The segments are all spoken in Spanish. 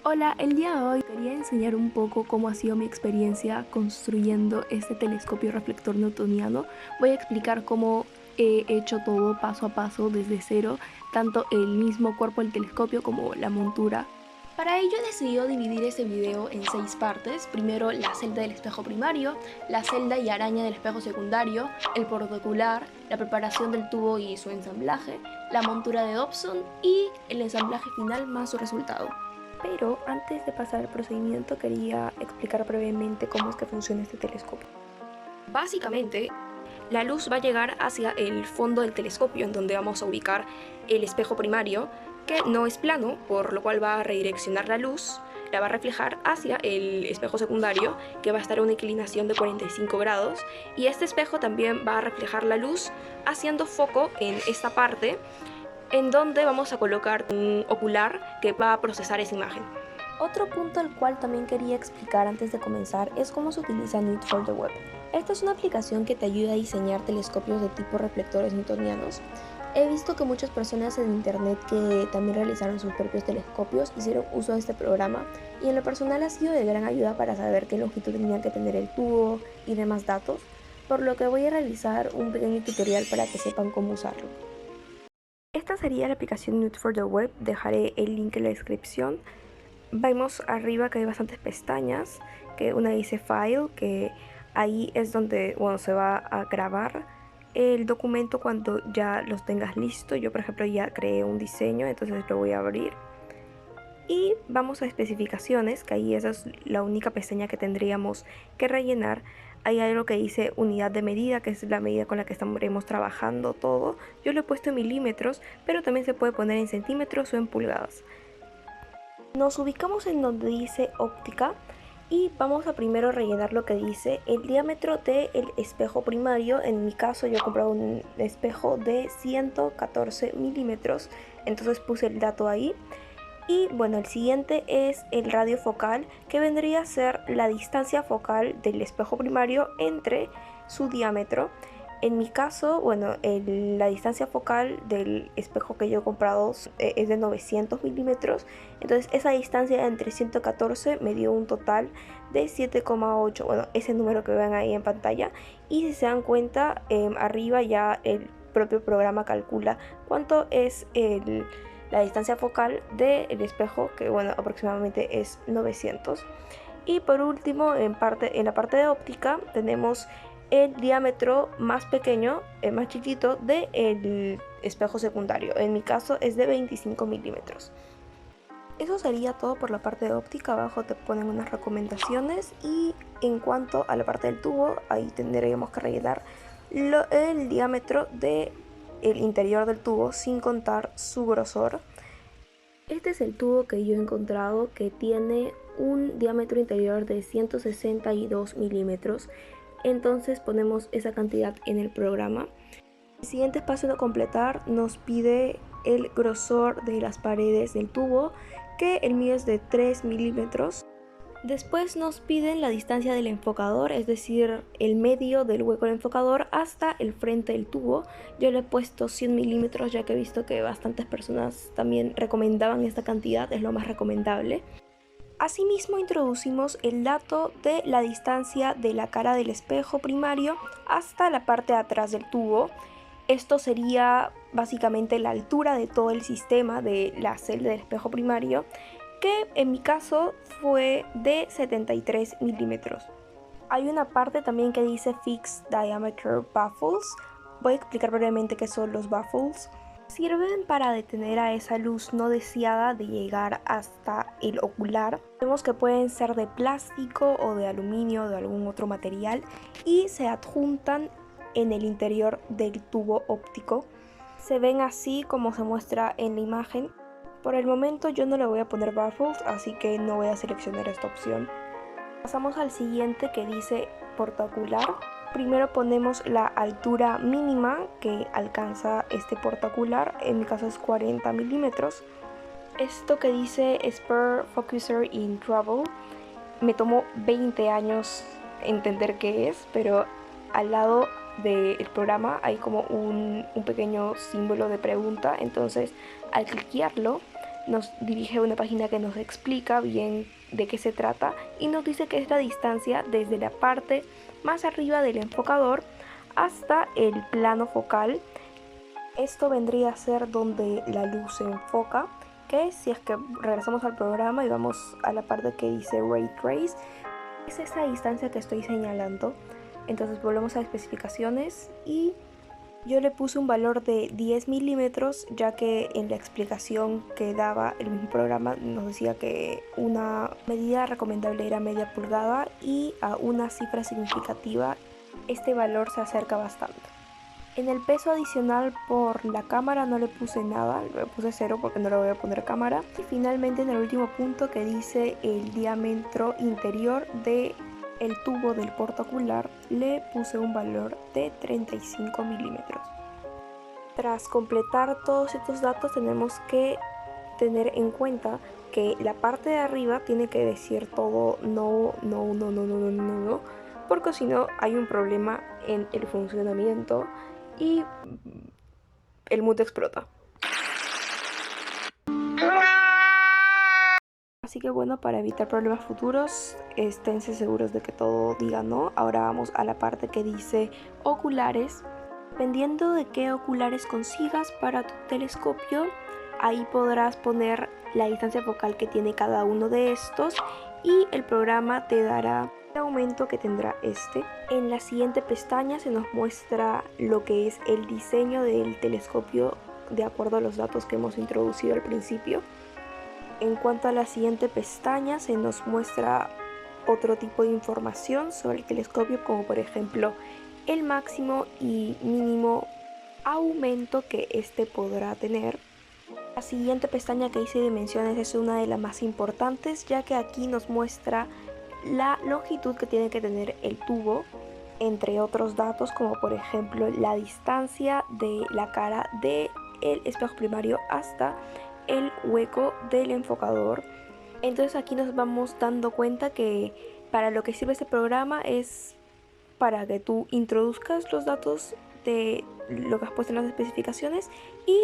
Hola, el día de hoy quería enseñar un poco cómo ha sido mi experiencia construyendo este telescopio reflector newtoniano. Voy a explicar cómo he hecho todo paso a paso desde cero, tanto el mismo cuerpo del telescopio como la montura. Para ello he decidido dividir este video en 6 partes. Primero la celda del espejo primario, la celda y araña del espejo secundario, el portocular, la preparación del tubo y su ensamblaje, la montura de Dobson y el ensamblaje final más su resultado. Pero antes de pasar al procedimiento quería explicar brevemente cómo es que funciona este telescopio. Básicamente, la luz va a llegar hacia el fondo del telescopio en donde vamos a ubicar el espejo primario, que no es plano, por lo cual va a redireccionar la luz, la va a reflejar hacia el espejo secundario, que va a estar a una inclinación de 45 grados, y este espejo también va a reflejar la luz haciendo foco en esta parte en donde vamos a colocar un ocular que va a procesar esa imagen. Otro punto al cual también quería explicar antes de comenzar es cómo se utiliza Need4the-Web. Esta es una aplicación que te ayuda a diseñar telescopios de tipo reflectores newtonianos. He visto que muchas personas en internet que también realizaron sus propios telescopios hicieron uso de este programa, y en lo personal ha sido de gran ayuda para saber qué longitud tenía que tener el tubo y demás datos, por lo que voy a realizar un pequeño tutorial para que sepan cómo usarlo. Esta sería la aplicación Need4the-Web, dejaré el link en la descripción. Vemos arriba que hay bastantes pestañas, que una dice File, que ahí es donde se va a grabar el documento cuando ya los tengas listo. Yo por ejemplo ya creé un diseño, entonces lo voy a abrir. Y vamos a especificaciones, que ahí esa es la única pestaña que tendríamos que rellenar. Hay algo que dice unidad de medida, que es la medida con la que estaremos trabajando todo. Yo lo he puesto en milímetros, pero también se puede poner en centímetros o en pulgadas. Nos ubicamos en donde dice óptica y vamos a primero rellenar lo que dice el diámetro del espejo primario. En mi caso yo he comprado un espejo de 114 milímetros, entonces puse el dato ahí. Y bueno, el siguiente es el radio focal, que vendría a ser la distancia focal del espejo primario entre su diámetro. En mi caso, la distancia focal del espejo que yo he comprado es de 900 milímetros. Entonces esa distancia entre 114 me dio un total de 7,8. Bueno, ese número que ven ahí en pantalla. Y si se dan cuenta, arriba ya el propio programa calcula cuánto es la distancia focal del espejo, que aproximadamente es 900. Y por último, en la parte de óptica tenemos el diámetro más pequeño, más chiquito del espejo secundario. En mi caso es de 25 milímetros. Eso sería todo por la parte de óptica. Abajo te ponen unas recomendaciones, y en cuanto a la parte del tubo, ahí tendríamos que rellenar el diámetro del interior del tubo sin contar su grosor. Este es el tubo que yo he encontrado, que tiene un diámetro interior de 162 milímetros. Entonces ponemos esa cantidad en el programa. El siguiente paso de completar nos pide el grosor de las paredes del tubo, que el mío es de 3 milímetros. Después nos piden la distancia del enfocador, es decir, el medio del hueco del enfocador hasta el frente del tubo. Yo le he puesto 100 milímetros, ya que he visto que bastantes personas también recomendaban esta cantidad, es lo más recomendable. Asimismo, introducimos el dato de la distancia de la cara del espejo primario hasta la parte de atrás del tubo. Esto sería básicamente la altura de todo el sistema de la celda del espejo primario, que en mi caso fue de 73 milímetros. Hay una parte también que dice Fixed Diameter Baffles. Voy a explicar brevemente qué son los baffles. Sirven para detener a esa luz no deseada de llegar hasta el ocular. Vemos que pueden ser de plástico o de aluminio o de algún otro material, y se adjuntan en el interior del tubo óptico. Se ven así como se muestra en la imagen. Por el momento yo no le voy a poner baffles, así que no voy a seleccionar esta opción. Pasamos al siguiente, que dice portaocular. Primero ponemos la altura mínima que alcanza este portaocular, en mi caso es 40 milímetros. Esto que dice Spare Focuser in Trouble, me tomó 20 años entender qué es, pero al lado del programa hay como un pequeño símbolo de pregunta. Entonces al cliquearlo nos dirige a una página que nos explica bien de qué se trata y nos dice que es la distancia desde la parte más arriba del enfocador hasta el plano focal. Esto vendría a ser donde la luz se enfoca, que si es que regresamos al programa y vamos a la parte que dice Ray Trace, es esa distancia que estoy señalando. Entonces volvemos a especificaciones y yo le puse un valor de 10 milímetros, ya que en la explicación que daba el mismo programa nos decía que una medida recomendable era media pulgada y a una cifra significativa este valor se acerca bastante. En el peso adicional por la cámara no le puse nada, le puse 0 porque no le voy a poner cámara. Y finalmente en el último punto que dice el diámetro interior de el tubo del portaocular le puse un valor de 35 milímetros. Tras completar todos estos datos tenemos que tener en cuenta que la parte de arriba tiene que decir todo no, porque si no hay un problema en el funcionamiento y el mundo explota. Así que bueno, para evitar problemas futuros, esténse seguros de que todo diga no. Ahora vamos a la parte que dice oculares. Dependiendo de qué oculares consigas para tu telescopio, ahí podrás poner la distancia focal que tiene cada uno de estos y el programa te dará el aumento que tendrá este. En la siguiente pestaña se nos muestra lo que es el diseño del telescopio de acuerdo a los datos que hemos introducido al principio. En cuanto a la siguiente pestaña se nos muestra otro tipo de información sobre el telescopio, como por ejemplo el máximo y mínimo aumento que este podrá tener. La siguiente pestaña que dice dimensiones es una de las más importantes, ya que aquí nos muestra la longitud que tiene que tener el tubo, entre otros datos como por ejemplo la distancia de la cara del espejo primario hasta el hueco del enfocador. Entonces aquí nos vamos dando cuenta que para lo que sirve este programa es para que tú introduzcas los datos de lo que has puesto en las especificaciones y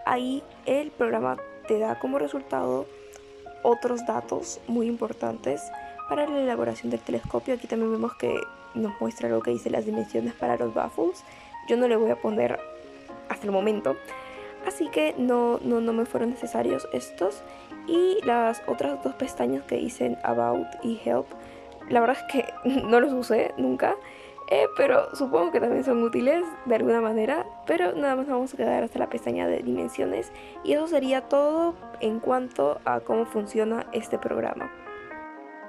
ahí el programa te da como resultado otros datos muy importantes para la elaboración del telescopio. Aquí también vemos que nos muestra lo que dice las dimensiones para los baffles. Yo no le voy a poner hasta el momento, así que no me fueron necesarios estos. Y las otras dos pestañas que dicen About y Help, la verdad es que no los usé nunca, pero supongo que también son útiles de alguna manera. Pero nada más vamos a quedar hasta la pestaña de dimensiones y eso sería todo en cuanto a cómo funciona este programa.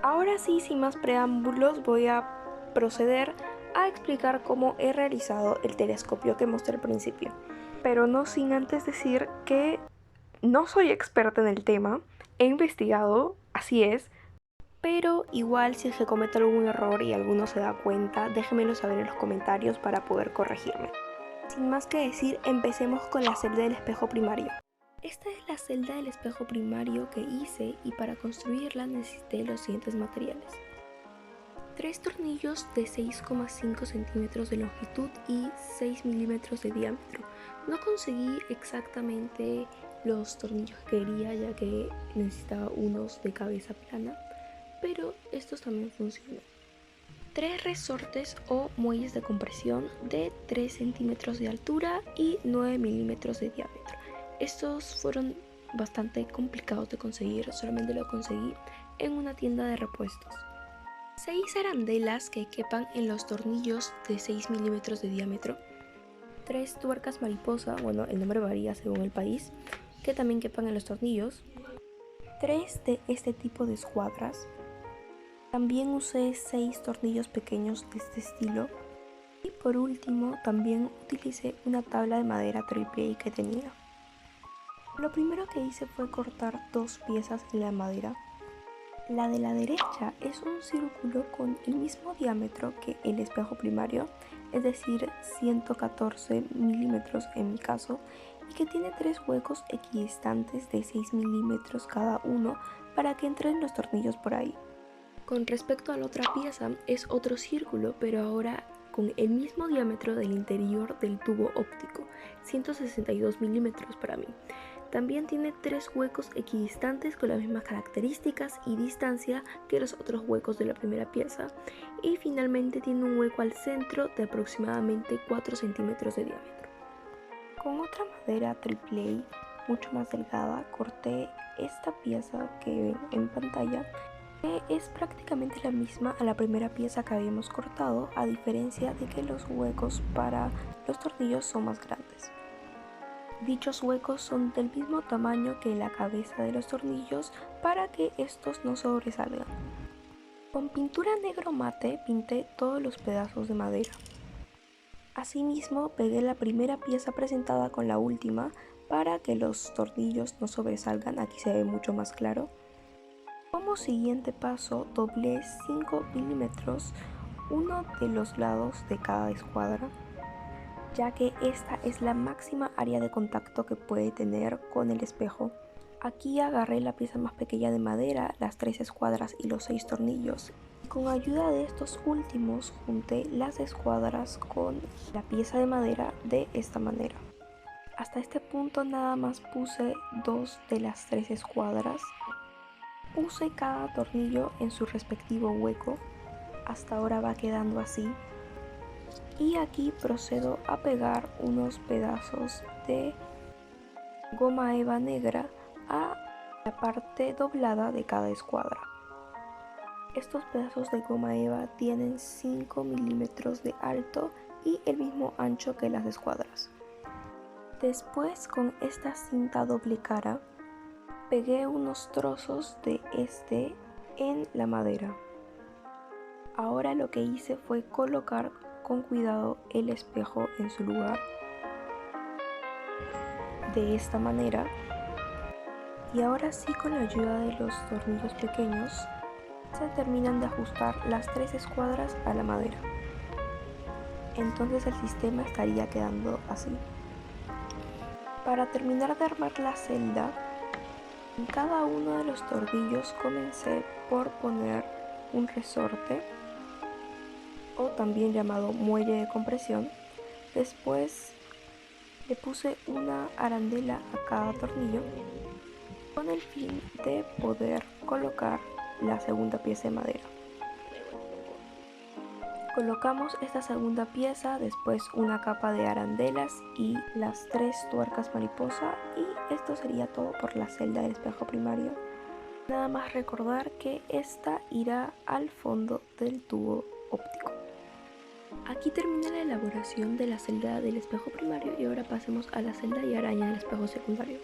Ahora sí, sin más preámbulos, voy a proceder a explicar cómo he realizado el telescopio que mostré al principio. Pero no sin antes decir que no soy experta en el tema, he investigado, así es, pero igual si es que cometo algún error y alguno se da cuenta, déjenmelo saber en los comentarios para poder corregirme. Sin más que decir, empecemos con la celda del espejo primario. Esta es la celda del espejo primario que hice y para construirla necesité los siguientes materiales. 3 tornillos de 6,5 centímetros de longitud y 6 milímetros de diámetro. No conseguí exactamente los tornillos que quería, ya que necesitaba unos de cabeza plana, pero estos también funcionan. 3 resortes o muelles de compresión de 3 centímetros de altura y 9 milímetros de diámetro. Estos fueron bastante complicados de conseguir, solamente lo conseguí en una tienda de repuestos. 6 arandelas que quepan en los tornillos de 6 milímetros de diámetro. 3 tuercas mariposa, bueno, el nombre varía según el país, que también quepan en los tornillos. 3 de este tipo de escuadras. También usé 6 tornillos pequeños de este estilo. Y por último, también utilicé una tabla de madera AAA que tenía. Lo primero que hice fue cortar 2 piezas en la madera. La de la derecha es un círculo con el mismo diámetro que el espejo primario, es decir, 114 milímetros en mi caso, y que tiene 3 huecos equidistantes de 6 milímetros cada uno para que entren los tornillos por ahí. Con respecto a la otra pieza, es otro círculo, pero ahora con el mismo diámetro del interior del tubo óptico, 162 milímetros para mí. También tiene 3 huecos equidistantes con las mismas características y distancia que los otros huecos de la primera pieza, y finalmente tiene un hueco al centro de aproximadamente 4 centímetros de diámetro. Con otra madera AAA mucho más delgada corté esta pieza que ven en pantalla, que es prácticamente la misma a la primera pieza que habíamos cortado, a diferencia de que los huecos para los tornillos son más grandes. Dichos huecos son del mismo tamaño que la cabeza de los tornillos para que estos no sobresalgan. Con pintura negro mate pinté todos los pedazos de madera. Asimismo, pegué la primera pieza presentada con la última para que los tornillos no sobresalgan. Aquí se ve mucho más claro. Como siguiente paso, doblé 5 milímetros uno de los lados de cada escuadra, ya que esta es la máxima área de contacto que puede tener con el espejo. Aquí agarré la pieza más pequeña de madera, las 3 escuadras y los 6 tornillos. Con ayuda de estos últimos junté las escuadras con la pieza de madera de esta manera. Hasta este punto nada más puse 2 de las 3 escuadras. Puse cada tornillo en su respectivo hueco. Hasta ahora va quedando así. Y aquí procedo a pegar unos pedazos de goma eva negra a la parte doblada de cada escuadra. Estos pedazos de goma eva tienen 5 milímetros de alto y el mismo ancho que las escuadras. Después, con esta cinta doble cara, pegué unos trozos de este en la madera. Ahora lo que hice fue colocar con cuidado el espejo en su lugar, de esta manera, y ahora sí, con la ayuda de los tornillos pequeños se terminan de ajustar las 3 escuadras a la madera. Entonces el sistema estaría quedando así. Para terminar de armar la celda, en cada uno de los tornillos comencé por poner un resorte, o también llamado muelle de compresión. Después le puse una arandela a cada tornillo con el fin de poder colocar la segunda pieza de madera. Colocamos esta segunda pieza, después una capa de arandelas y las 3 tuercas mariposa, y esto sería todo por la celda del espejo primario. Nada más recordar que esta irá al fondo del tubo óptico. Aquí termina la elaboración de la celda del espejo primario y ahora pasemos a la celda y araña del espejo secundario.